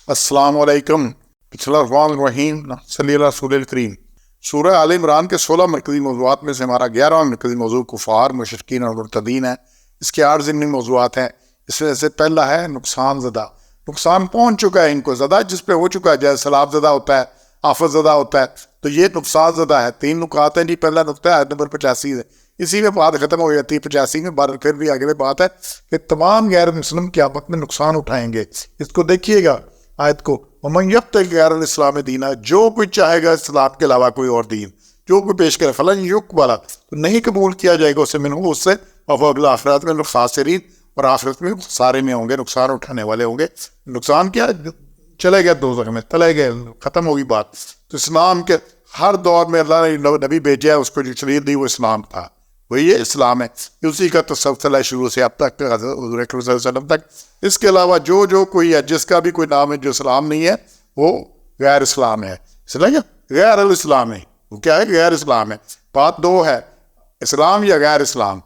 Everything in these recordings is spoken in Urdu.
السلام علیکم۔ بسم اللہ الرحمن الرحیم، صلی اللہ رسول الکریم۔ سورہ آل عمران کے 16 مرکزی موضوعات میں سے ہمارا 11واں مرکزی موضوع کفار، مشرکین اور مرتدین ہے۔ اس کے 8 ضمنی موضوعات ہیں۔ اس میں سے پہلا ہے نقصان زدہ۔ نقصان پہنچ چکا ہے ان کو، زدہ جس پہ ہو چکا ہے، جیسے سیلاب زدہ ہوتا ہے، آفت زدہ ہوتا ہے، تو یہ نقصان زدہ ہے۔ 3 نکات ہیں جی۔ پہلا نقطہ آیت نمبر 85 ہے، اسی میں بات ختم ہو جاتی ہے 85 میں۔ بعد پھر بھی آگے میں بات ہے کہ تمام غیر مسلم قیامت میں نقصان اٹھائیں گے۔ اس کو دیکھیے گا آیت کو، وَمَنْ يَبْتَغِ غَيْرَ الْإِسْلَامِ دِينًا، جو کوئی چاہے گا اسلام کے علاوہ کوئی اور دین، جو کوئی پیش کرے، فَلَنْ يُقْبَلَ، تو نہیں قبول کیا جائے گا اسے، منہ اس سے، وَهُوَ فِي الْآخِرَةِ مِنَ الْخَاسِرِينَ، اور آخرت میں خسارے میں ہوں گے، نقصان اٹھانے والے ہوں گے۔ نقصان کیا؟ چلے گئے دوزخ میں، چلے گئے، ختم ہوگی بات۔ تو اسلام کے ہر دور میں اللہ نے نبی بھیجا ہے، اس کو جو شریعت دی وہ اسلام تھا، وہی یہ اسلام ہے، اسی کا تسلسل ہے شروع سے اب تک، حضور اکرم صلی اللہ علیہ وسلم تک۔ اس کے علاوہ جو کوئی ہے، جس کا بھی کوئی نام ہے جو اسلام نہیں ہے، وہ غیر اسلام ہے۔ سمجھے؟ غیر الاسلام ہے، وہ کیا ہے؟ غیر اسلام ہے۔ بات 2 ہے، اسلام یا غیر اسلام۔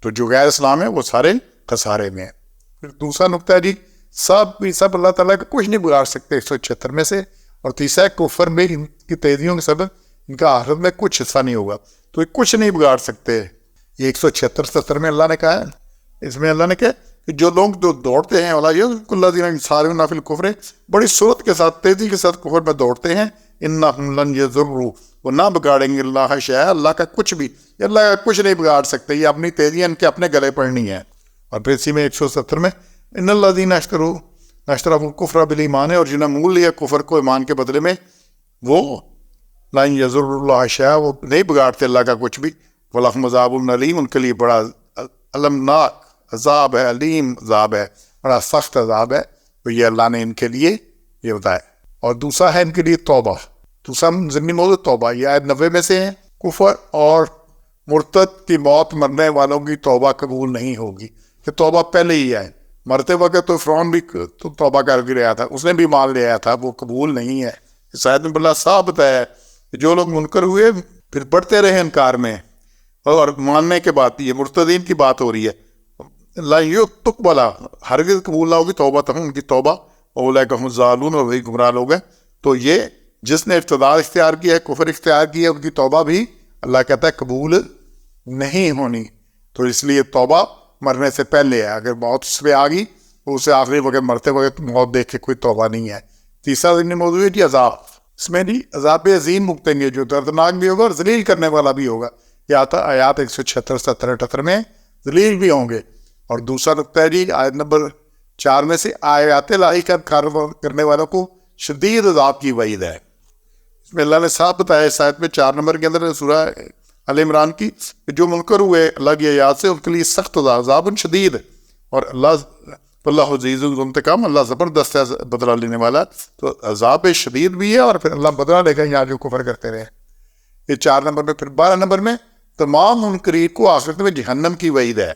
تو جو غیر اسلام ہے وہ سارے خسارے میں ہے۔ پھر دوسرا نقطہ ہے جی، سب اللہ تعالیٰ کا کچھ نہیں بگاڑ سکتے 176 میں سے۔ اور تیسرا کفر میں ان کی تیزیوں کے سبب ان کا آخرت میں کچھ حصہ نہیں ہوگا، تو یہ کچھ نہیں بگاڑ سکتے۔ یہ 176-77 میں اللہ نے کہا ہے، اس میں اللہ نے کہا کہ جو لوگ جو دوڑتے ہیں وَلَا يَذْكُرُ الَّذِينَ يُسَارِعُونَ فِي الْكُفْرِ، بڑی صورت کے ساتھ، تیزی کے ساتھ کفر میں دوڑتے ہیں، إِنَّهُمْ لَنْ يَضُرُّوا، وہ نہ بگاڑیں گے اللہ شيئا، اللہ کا کچھ بھی، اللہ کا کچھ نہیں بگاڑ سکتے۔ یہ اپنی تیزیاں ان کے اپنے گلے پڑنی ہے۔ اور پھر اسی میں 170 میں إِنَّ الَّذِينَ اشتروا الكفر بالایمان، اور جنہوں نے مول لیا کفر کو ایمان کے بدلے میں، وہ لن یضروا اللہ شیئا، وہ نہیں بگاڑتے اللہ کا کچھ بھی۔ وَلَهُمْ عَذَابٌ أَلِيمٌ، ان کے لیے بڑا المناک عذاب ہے، علیم عذاب ہے، بڑا سخت عذاب ہے۔ تو یہ اللہ نے ان کے لیے یہ بتایا۔ اور دوسرا ہے ان کے لیے توبہ۔ دوسرا ضمنی موضوع توبہ، یہ آیت 90 میں سے ہے۔ کفر اور مرتد کی موت مرنے والوں کی توبہ قبول نہیں ہوگی، کہ توبہ پہلے ہی ہے۔ مرتے وقت تو فرعون بھی تو توبہ کر کے رہا تھا، اس نے بھی مان لیا تھا، وہ قبول نہیں ہے۔ اس آیت میں اللہ صاحب بتایا ہے کہ جو لوگ منکر ہوئے پھر بڑھتے رہے انکار میں، اور ماننے کے بعد یہ مرتدین کی بات ہو رہی ہے، لا تقبل، ہرگز قبول نہ ہوگی توبہ تم، ان کی توبہ، اولئک هم الضالون، اور وہی گمراہ لوگ ہیں۔ تو یہ جس نے ابتداء اختیار کیا ہے، کفر اختیار کیا ہے، ان کی توبہ بھی اللہ کہتا ہے قبول نہیں ہونی۔ تو اس لیے توبہ مرنے سے پہلے ہے، اگر موت اس پہ آ گئی تو اسے آخری وقت مرتے وقت موت دیکھ کے کوئی توبہ نہیں ہے۔ تیسرا ضمنی موضوع ہے جی عذاب۔ اس میں جی عذاب عظیم بھگتیں گے، جو دردناک بھی ہوگا اور ذلیل کرنے والا بھی ہوگا۔ یہ آتا آیات 176, 77, 78 میں ذلیل بھی ہوں گے۔ اور دوسرا نقطہ ہے جی آیت نمبر 4 میں سے، آیات الہی کا انکار کرنے والوں کو شدید عذاب کی وعید ہے۔ اس میں اللہ نے صاف بتایا اس آیت میں 4 نمبر کے اندر سورہ آل عمران کی، کہ جو منکر ہوئے اللہ کی آیات سے، ان کے لیے سخت عذاب شدید، اور اللہ عزیز ذو انتقام، اللہ زبردست ہے بدلہ لینے والا۔ تو عذاب شدید بھی ہے، اور پھر اللہ بدلہ لے گا یہاں جو کفر کرتے رہے۔ یہ 4 نمبر میں۔ پھر 12 نمبر میں تمام منکرین کو آخرت میں جہنم کی وعید ہے۔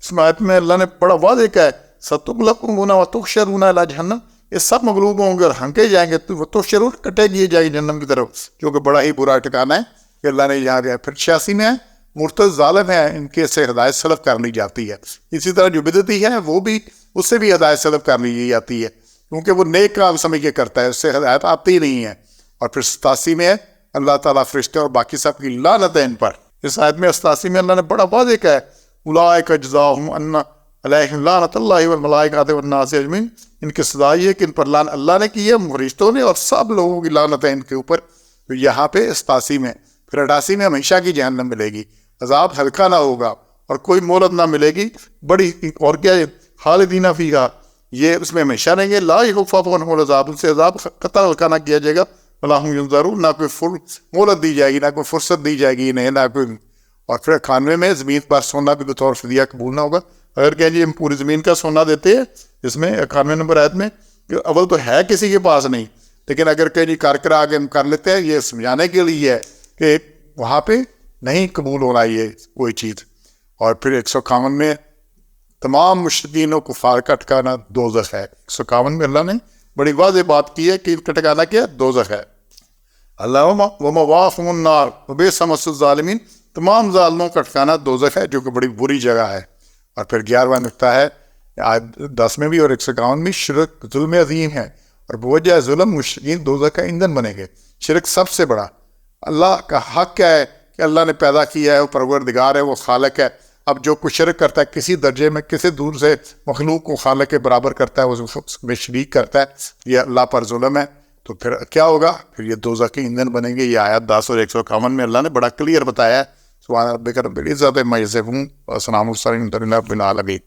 اس آیت میں اللہ نے بڑا واضح کہا ہے، ستغلبون وتحشرون الی جہنم، یہ سب مغلوب ہوں گے اور ہنکے جائیں گے، وتحشرون، کٹے دیے جائیں گے جہنم کی طرف، جو کہ بڑا ہی برا ٹھکانہ ہے کہ اللہ نے یہاں دیا۔ پھر 86 میں ہے، مرتد ظالم ہے، ان کے سے ہدایت سلب کر لی جاتی ہے۔ اسی طرح جو بدعتی ہے وہ بھی، اس سے بھی ہدایت سلب کر لی جاتی ہے، کیونکہ وہ نیک کام سمجھ کے کرتا ہے، اس سے ہدایت آتی ہی نہیں ہے۔ اور پھر 87 میں ہے، اللہ تعالیٰ فرشتے اور باقی سب کی لعنت ہے ان پر۔ اس آیت میں 87 میں اللہ نے بڑا واضح کہا ہے، اولئک جزاؤہم ان علیہم لعنت اللہ والملائکۃ والناس اجمعین، ان کی سزا یہ ہے کہ ان پر لعنت اللہ نے کی ہے، فرشتوں نے، اور سب لوگوں کی لعنت ہے ان کے اوپر۔ تو یہاں پہ 87 میں۔ پھر 88 میں ہمیشہ کی جہنم ملے گی، عذاب ہلکا نہ ہوگا اور کوئی مہلت نہ ملے گی، بڑی، اور کیا ہے، خالدین فیہا، یہ اس میں ہمیشہ رہیں گے، لا یخفف عنہم العذاب، ان سے عذاب قطع ہلکا نہ کیا جائے گا، ولا هم ینظرون، نہ کوئی مہلت دی جائے گی، نہ کوئی فرصت دی جائے گی انہیں، نہ کوئی۔ اور پھر 91 میں زمین پر سونا بھی بطور فدیہ قبول نہ ہوگا۔ اگر کہ جی ہم پوری زمین کا سونا دیتے ہیں، اس میں 91 نمبر آیت میں، کہ اول تو ہے کسی کے پاس نہیں، لیکن اگر کہ جی کر آگے ہم کر لیتے ہیں، یہ سمجھانے کے لیے ہے کہ وہاں پہ نہیں قبول ہونا یہ کوئی چیز۔ اور پھر 151 میں تمام مشرکین و کفار کا ٹھکانہ دوزخ ہے۔ 151 میں اللہ نے بڑی واضح بات کی ہے کہ ان کا ٹھکانہ کیا ہے؟ دوزخ ہے۔ اللہم ومواہم النار وبئس مثوى الظالمین، تمام ظالموں کا ٹھکانہ دوزخ ہے، جو کہ بڑی بری جگہ ہے۔ اور پھر 11واں نقطہ ہے آیت 10 میں بھی اور 151 میں، شرک ظلم عظیم ہے اور بوجہ ظلم مشرکین دوزخ کا ایندھن بنیں گے۔ شرک سب سے بڑا، اللہ کا حق کیا ہے کہ اللہ نے پیدا کیا ہے، وہ پروردگار ہے، وہ خالق ہے۔ اب جو کچھ شرک کرتا ہے کسی درجے میں، کسی دور سے مخلوق کو خالق کے برابر کرتا ہے، اس میں شریک کرتا ہے، یہ اللہ پر ظلم ہے، تو پھر کیا ہوگا؟ پھر یہ دوزخ کے ایندھن بنیں گے۔ یہ آیت 10 اور 151 میں اللہ نے بڑا کلیئر بتایا ہے۔ سبحان ربک رب العزت عما یصفون وسلام علی المرسلین والحمد للہ رب العالمین۔